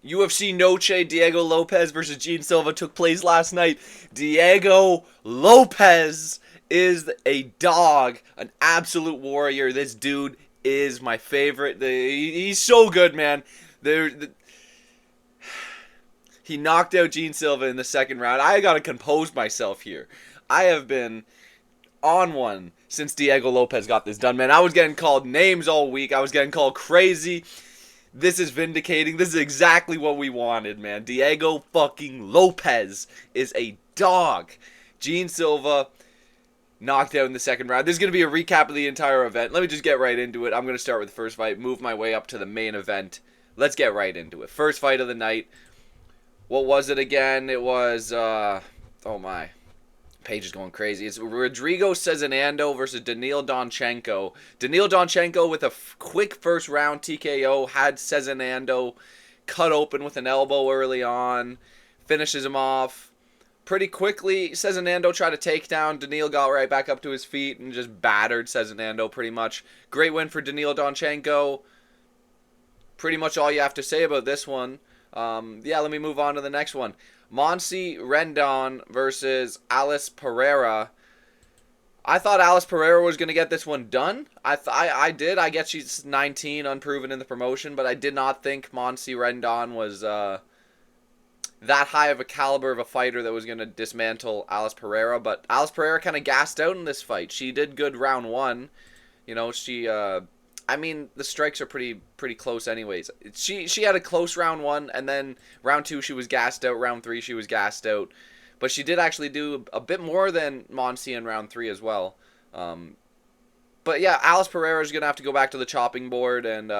UFC Noche, Diego Lopes versus Gene Silva took place last night. Diego Lopes is a dog, an absolute warrior. This dude is my favorite. He's so good, man. He knocked out Gene Silva in the second round. I gotta compose myself here. I have been on one since Diego Lopes got this done, man. I was getting called names all week. I was getting called crazy. This is vindicating. This is exactly what we wanted, man. Diego fucking Lopes is a dog. Gene Silva knocked out in the second round. There's going to be a recap of the entire event. Let me just get right into it. I'm going to start with the first fight, move my way up to the main event. Let's get right into it. First fight of the night. What was it again? It was, oh my. Page is going crazy. It's Rodrigo Cezinando versus Daniil Donchenko. Daniil Donchenko with a quick first round TKO had Cezinando cut open with an elbow early on. Finishes him off pretty quickly. Cezinando tried to take down. Daniil got right back up to his feet and just battered Cezinando pretty much. Great win for Daniil Donchenko. Pretty much all you have to say about this one. Let me move on to the next one. Monsi Rendon versus Alice Pereira. I thought Alice Pereira was going to get this one done. I did. I guess she's 19, unproven in the promotion, but I did not think Monsi Rendon was that high of a caliber of a fighter that was going to dismantle Alice Pereira. But Alice Pereira kind of gassed out in this fight. She did good round one. You know, the strikes are pretty close anyways. She had a close round one, and then round two she was gassed out. Round three she was gassed out. But she did actually do a bit more than Monsi in round three as well. But yeah, Alice Pereira is going to have to go back to the chopping board and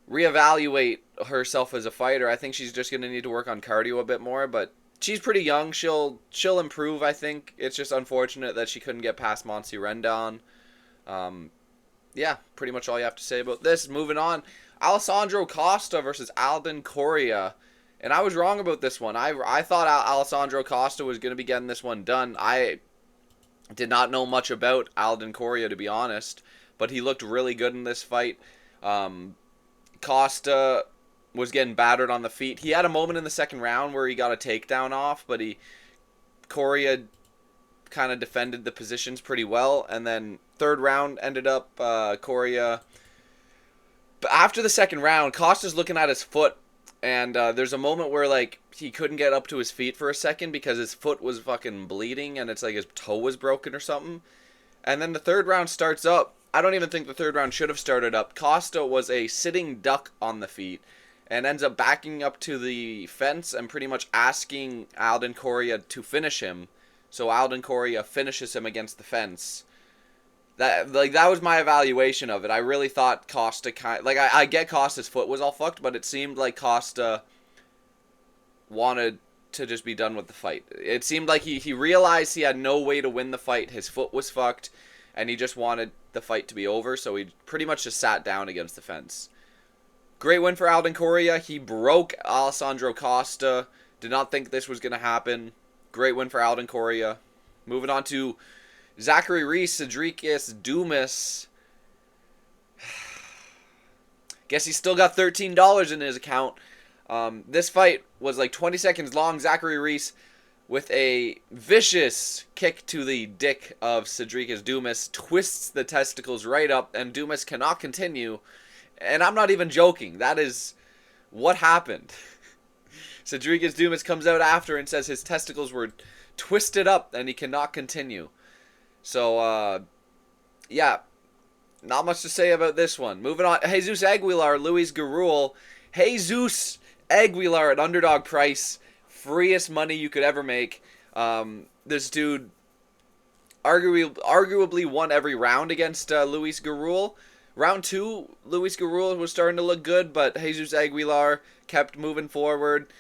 reevaluate herself as a fighter. I think she's just going to need to work on cardio a bit more, but she's pretty young. She'll improve, I think. It's just unfortunate that she couldn't get past Monsi Rendon. Yeah, pretty much all you have to say about this. Moving on, Alessandro Costa versus Alden Correa. And I was wrong about this one. I thought Alessandro Costa was going to be getting this one done. I did not know much about Alden Correa, to be honest. But he looked really good in this fight. Costa was getting battered on the feet. He had a moment in the second round where he got a takedown off, but Correa kind of defended the positions pretty well, and then third round ended up Correa. But after the second round, Costa's looking at his foot, and there's a moment where he couldn't get up to his feet for a second because his foot was fucking bleeding, and it's like his toe was broken or something. And then the third round starts up. I don't even think the third round should have started up. Costa was a sitting duck on the feet and ends up backing up to the fence and pretty much asking Alden Correa to finish him. So Alden Correa finishes him against the fence. That was my evaluation of it. I really thought Costa I get Costa's foot was all fucked, but it seemed like Costa wanted to just be done with the fight. It seemed like he realized he had no way to win the fight. His foot was fucked, and he just wanted the fight to be over, so he pretty much just sat down against the fence. Great win for Alden Correa. He broke Alessandro Costa. Did not think this was going to happen. Great win for Alden Correa. Moving on to Zachary Reese, Cedricus Dumas. Guess he's still got $13 in his account. This fight was like 20 seconds long. Zachary Reese with a vicious kick to the dick of Cedricus Dumas twists the testicles right up, and Dumas cannot continue. And I'm not even joking. That is what happened. Cedricus Dumas comes out after and says his testicles were twisted up and he cannot continue. So, yeah, not much to say about this one. Moving on, Jesus Aguilar, Luis Garul. Jesus Aguilar at underdog price. Freest money you could ever make. This dude arguably won every round against Luis Garul. Round two, Luis Garul was starting to look good, but Jesus Aguilar kept moving forward.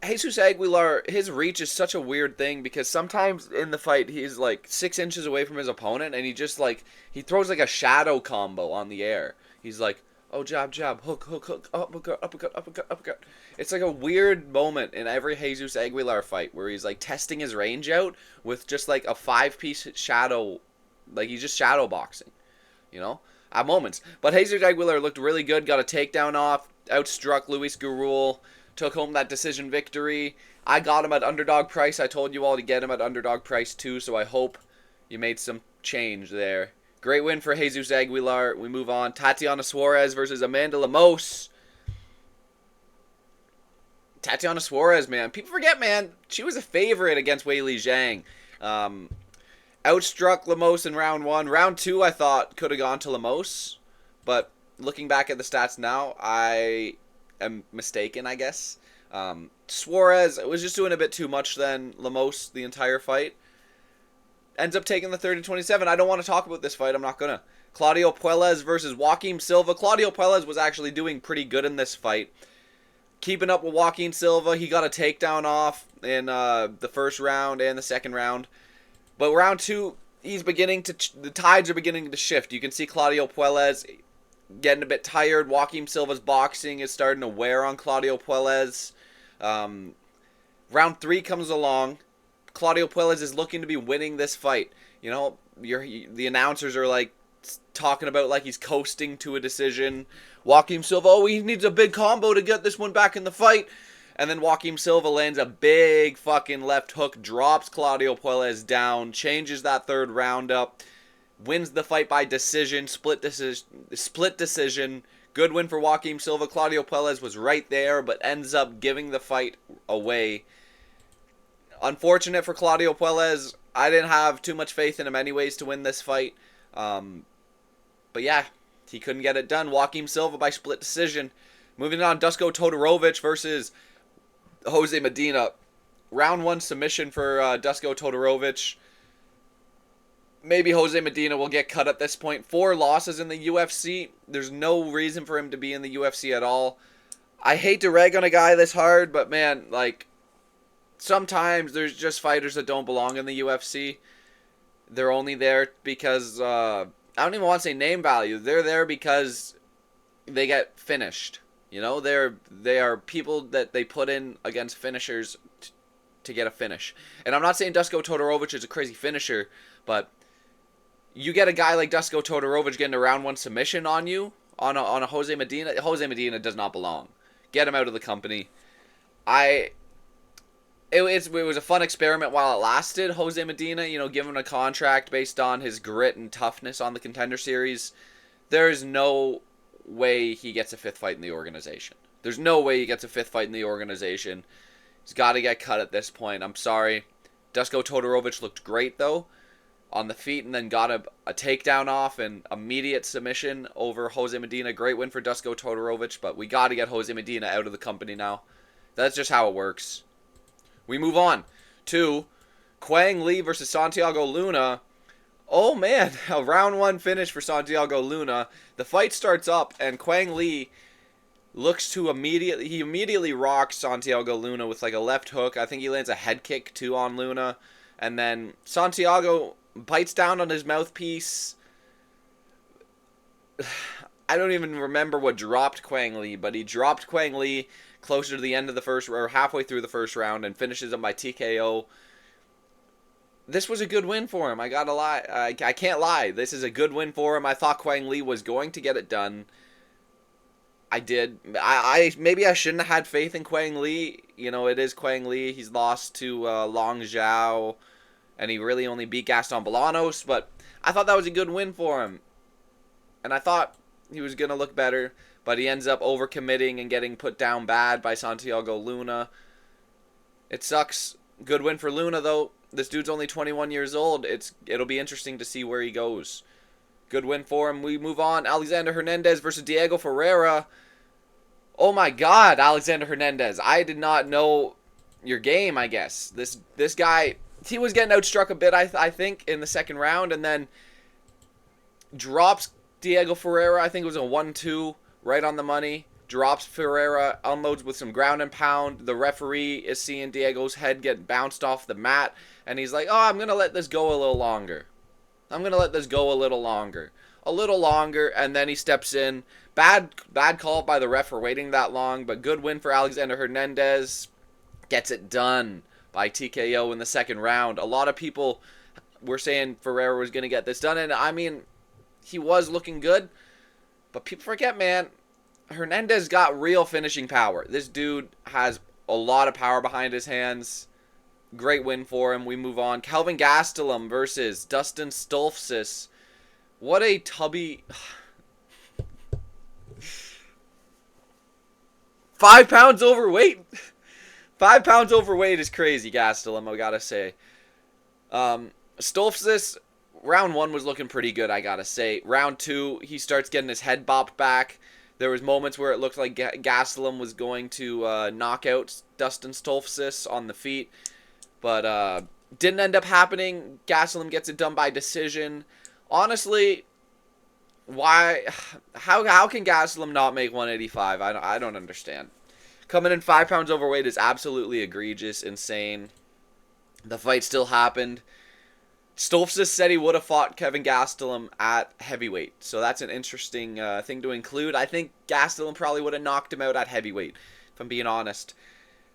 Jesus Aguilar, his reach is such a weird thing because sometimes in the fight he's like 6 inches away from his opponent and he just he throws like a shadow combo on the air. He's like, oh, jab, jab, hook, hook, hook, uppercut, uppercut, uppercut, uppercut. It's like a weird moment in every Jesus Aguilar fight where he's like testing his range out with just like a 5-piece shadow, like he's just shadow boxing, you know, at moments. But Jesus Aguilar looked really good, got a takedown off. outstruck Luis Gurul, took home that decision victory. I got him at underdog price. I told you all to get him at underdog price too, so I hope you made some change there. Great win for Jesus Aguilar. We move on. Tatiana Suarez versus Amanda Lemos. Tatiana Suarez, man. People forget, man, she was a favorite against Weili Zhang. Outstruck Lemos in round 1. Round 2, I thought, could have gone to Lemos. But looking back at the stats now, I am mistaken, I guess. Suarez was just doing a bit too much than Lemos the entire fight. Ends up taking the 30-27. I don't want to talk about this fight. I'm not going to. Claudio Puelles versus Joaquim Silva. Claudio Puelles was actually doing pretty good in this fight. Keeping up with Joaquim Silva. He got a takedown off in the first round and the second round. But round 2, he's beginning to... the tides are beginning to shift. You can see Claudio Puelles getting a bit tired. Joaquim Silva's boxing is starting to wear on Claudio Puelles. Round 3 comes along. Claudio Puelles is looking to be winning this fight. You know, the announcers are like talking about like he's coasting to a decision. Joaquim Silva, oh, he needs a big combo to get this one back in the fight. And then Joaquim Silva lands a big fucking left hook, drops Claudio Puelles down, changes that third round up, wins the fight by decision, split decision. Good win for Joaquim Silva. Claudio Puelles was right there, but ends up giving the fight away. Unfortunate for Claudio Puelles. I didn't have too much faith in him anyways to win this fight. But yeah, he couldn't get it done. Joaquim Silva by split decision. Moving on, Dusko Todorovic versus Jose Medina. Round 1 submission for Dusko Todorovic. Maybe Jose Medina will get cut at this point. 4 losses in the UFC. There's no reason for him to be in the UFC at all. I hate to rag on a guy this hard, but man, like, sometimes there's just fighters that don't belong in the UFC. They're only there because, I don't even want to say name value. They're there because they get finished. You know, they are people that they put in against finishers to get a finish. And I'm not saying Dusko Todorovic is a crazy finisher, but you get a guy like Dusko Todorovic getting a round 1 submission on you, on a Jose Medina. Jose Medina does not belong. Get him out of the company. It was a fun experiment while it lasted. Jose Medina, you know, give him a contract based on his grit and toughness on the Contender Series. There is no way he gets a 5th fight in the organization. There's no way he gets a 5th fight in the organization. He's got to get cut at this point. I'm sorry. Dusko Todorovic looked great, though, on the feet, and then got a takedown off and immediate submission over Jose Medina. Great win for Dusko Todorovic, but we got to get Jose Medina out of the company now. That's just how it works. We move on to Quang Lee versus Santiago Luna. Oh man, a round 1 finish for Santiago Luna. The fight starts up and Quang Lee looks to immediately rocks Santiago Luna with like a left hook. I think he lands a head kick too on Luna. And then Santiago bites down on his mouthpiece. I don't even remember what dropped Quang Lee, but he dropped Quang Lee closer to the end of the first, or halfway through the first round, and finishes him by TKO. This was a good win for him. I gotta lie. I can't lie. This is a good win for him. I thought Quang Lee was going to get it done. I did. Maybe I shouldn't have had faith in Quang Lee. You know, it is Quang Lee. He's lost to Long Zhao, and he really only beat Gaston Bolanos. But I thought that was a good win for him, and I thought he was gonna look better. But he ends up overcommitting and getting put down bad by Santiago Luna. It sucks. Good win for Luna, though. This dude's only 21 years old. It'll be interesting to see where he goes. Good win for him. We move on. Alexander Hernandez versus Diego Ferreira. Oh my God, Alexander Hernandez. I did not know your game, I guess. This guy, he was getting outstruck a bit, I think, in the second round. And then drops Diego Ferreira. I think it was a 1-2. Right on the money. Drops Ferreira, unloads with some ground and pound. The referee is seeing Diego's head get bounced off the mat. And he's like, oh, I'm going to let this go a little longer. I'm going to let this go a little longer. A little longer, and then he steps in. Bad call by the ref for waiting that long, but good win for Alexander Hernandez. Gets it done by TKO in the second round. A lot of people were saying Ferreira was going to get this done, and I mean, he was looking good. But people forget, man, Hernandez got real finishing power. This dude has a lot of power behind his hands. Great win for him. We move on. Kelvin Gastelum versus Dustin Stolfsis. What a tubby... 5 pounds overweight? 5 pounds overweight is crazy, Gastelum, I gotta say. Stolfsis, round 1 was looking pretty good, I gotta say. Round 2, he starts getting his head bopped back. There was moments where it looked like Gastelum was going to knock out Dustin Stolfsis on the feet. But didn't end up happening. Gastelum gets it done by decision. Honestly, why? How can Gastelum not make 185? I don't understand. Coming in 5 pounds overweight is absolutely egregious, insane. The fight still happened. Stolfsis said he would have fought Kevin Gastelum at heavyweight, so that's an interesting thing to include. I think Gastelum probably would have knocked him out at heavyweight, if I'm being honest.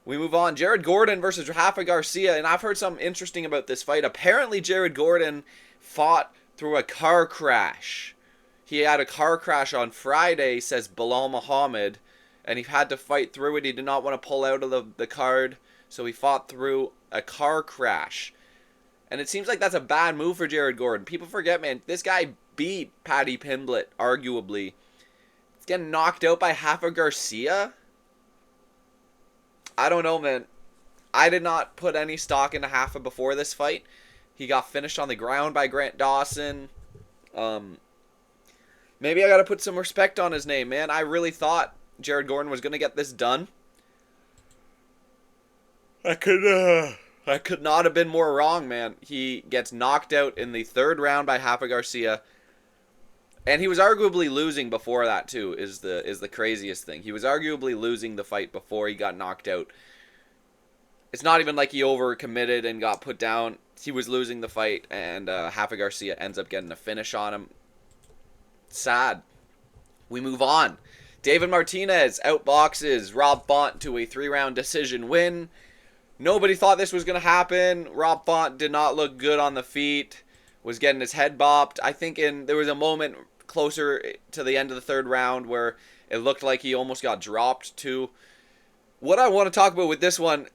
We move on. Jared Gordon versus Rafa Garcia, and I've heard something interesting about this fight. Apparently, Jared Gordon fought through a car crash. He had a car crash on Friday, says Bilal Muhammad, and he had to fight through it. He did not want to pull out of the card, so he fought through a car crash. And it seems like that's a bad move for Jared Gordon. People forget, man, this guy beat Paddy Pimblett, arguably. He's getting knocked out by Rafa Garcia? I don't know, man. I did not put any stock into Rafa before this fight. He got finished on the ground by Grant Dawson. Maybe I got to put some respect on his name, man. I really thought Jared Gordon was going to get this done. I could not have been more wrong, man. He gets knocked out in the 3rd round by Rafa Garcia. And he was arguably losing before that, too, is the craziest thing. He was arguably losing the fight before he got knocked out. It's not even like he overcommitted and got put down. He was losing the fight, and Rafa Garcia ends up getting a finish on him. Sad. We move on. David Martinez outboxes Rob Font to a 3-round decision win. Nobody thought this was going to happen. Rob Font did not look good on the feet. Was getting his head bopped. I think there was a moment closer to the end of the 3rd round where it looked like he almost got dropped too. What I want to talk about with this one,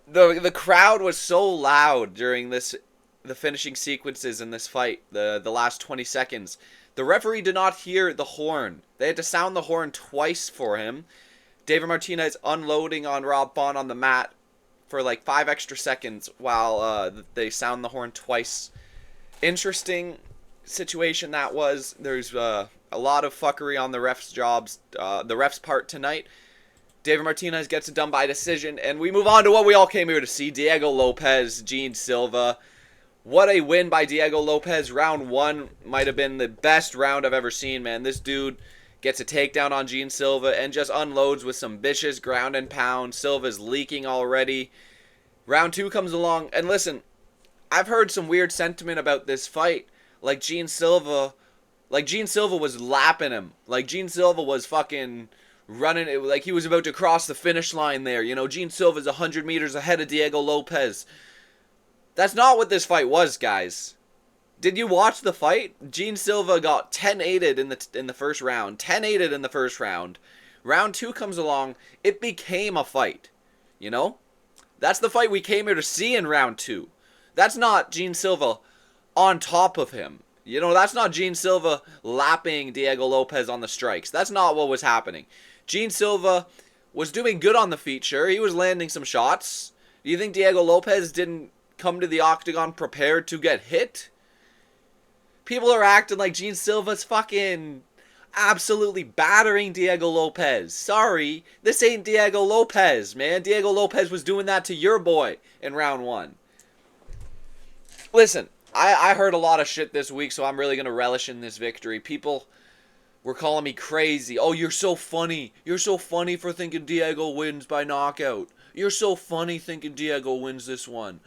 the crowd was so loud during the finishing sequences in this fight, the last 20 seconds. The referee did not hear the horn. They had to sound the horn twice for him. David Martinez unloading on Rob Font on the mat for like 5 extra seconds while they sound the horn twice. Interesting situation that was. There's a lot of fuckery on the ref's part tonight. David Martinez gets it done by decision, and we move on to what we all came here to see. Diego Lopes, Gene Silva. What a win by Diego Lopes. Round 1 might have been the best round I've ever seen, man. This dude gets a takedown on Gene Silva and just unloads with some vicious ground and pound. Silva's leaking already. Round 2 comes along, and listen, I've heard some weird sentiment about this fight. Like Gene Silva was lapping him. Like Gene Silva was fucking running it, like he was about to cross the finish line there. You know, Gene Silva's 100 meters ahead of Diego Lopes. That's not what this fight was, guys. Did you watch the fight? Gene Silva got 10-8'd in the first round. 10-8'd in the first round. Round 2 comes along. It became a fight. You know? That's the fight we came here to see in round 2. That's not Gene Silva on top of him. You know, that's not Gene Silva lapping Diego Lopes on the strikes. That's not what was happening. Gene Silva was doing good on the feet, sure. He was landing some shots. Do you think Diego Lopes didn't come to the octagon prepared to get hit? People are acting like Gene Silva's fucking absolutely battering Diego Lopes. Sorry, this ain't Diego Lopes, man. Diego Lopes was doing that to your boy in round 1. Listen, I heard a lot of shit this week, so I'm really going to relish in this victory. People were calling me crazy. Oh, you're so funny. You're so funny for thinking Diego wins by knockout. You're so funny thinking Diego wins this one.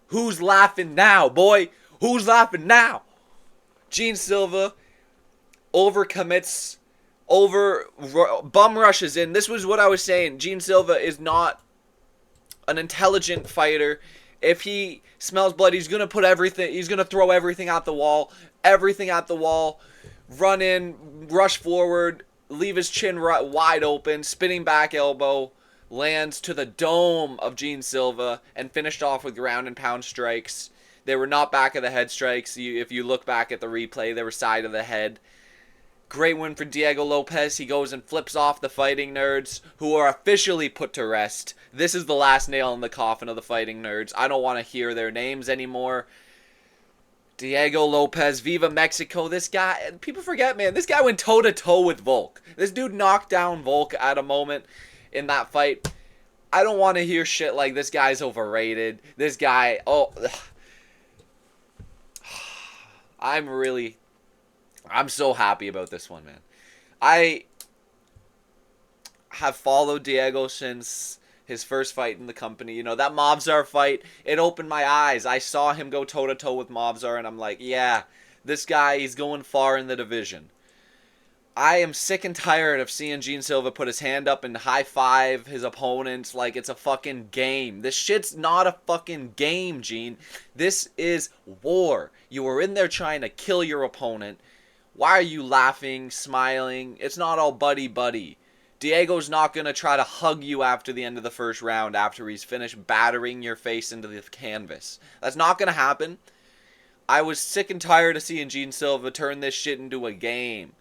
Who's laughing now, boy? Who's laughing now? Gene Silva overcommits, bum rushes in. This was what I was saying. Gene Silva is not an intelligent fighter. If he smells blood, he's going to throw everything at the wall. Everything at the wall. Run in, rush forward, leave his chin wide open, spinning back elbow, lands to the dome of Gene Silva, and finished off with ground and pound strikes. They were not back of the head strikes. If you look back at the replay, they were side of the head. Great win for Diego Lopes. He goes and flips off the Fighting Nerds, who are officially put to rest. This is the last nail in the coffin of the Fighting Nerds. I don't want to hear their names anymore. Diego Lopes, Viva Mexico. This guy, people forget, man, this guy went toe-to-toe with Volk. This dude knocked down Volk at a moment in that fight. I don't want to hear shit like this guy's overrated. This guy, I'm so happy about this one, man. I have followed Diego since his first fight in the company. You know, that Mobzar fight, it opened my eyes. I saw him go toe-to-toe with Mobzar, and I'm like, yeah, this guy, he's going far in the division. I am sick and tired of seeing Gene Silva put his hand up and high-five his opponents like it's a fucking game. This shit's not a fucking game, Gene. This is war. You were in there trying to kill your opponent. Why are you laughing, smiling? It's not all buddy-buddy. Diego's not going to try to hug you after the end of the first round after he's finished battering your face into the canvas. That's not going to happen. I was sick and tired of seeing Gene Silva turn this shit into a game.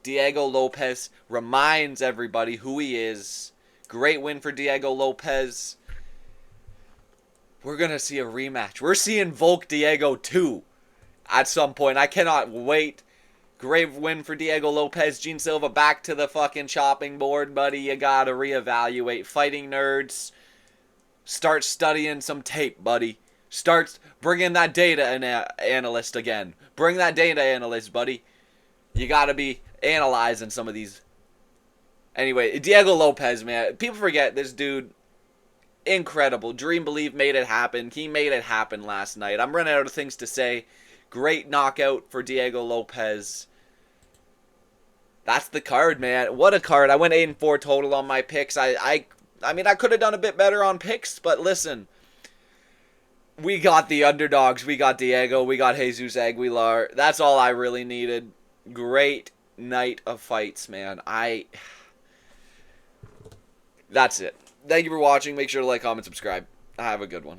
Diego Lopes reminds everybody who he is. Great win for Diego Lopes. We're going to see a rematch. We're seeing Volk Diego 2 at some point. I cannot wait. Great win for Diego Lopes. Gene Silva back to the fucking chopping board, buddy. You gotta reevaluate. Fighting Nerds. Start studying some tape, buddy. Start bringing that data analyst again. Bring that data analyst, buddy. You gotta be analyzing some of these. Anyway, Diego Lopes, man. People forget this dude. Incredible. Dream, believe, made it happen. He made it happen last night. I'm running out of things to say. Great knockout for Diego Lopes. That's the card, man. What a card. I went 8-4 total on my picks. I mean, I could have done a bit better on picks, but listen. We got the underdogs. We got Diego. We got Jesus Aguilar. That's all I really needed. Great night of fights, man. That's it. Thank you for watching. Make sure to like, comment, subscribe. Have a good one.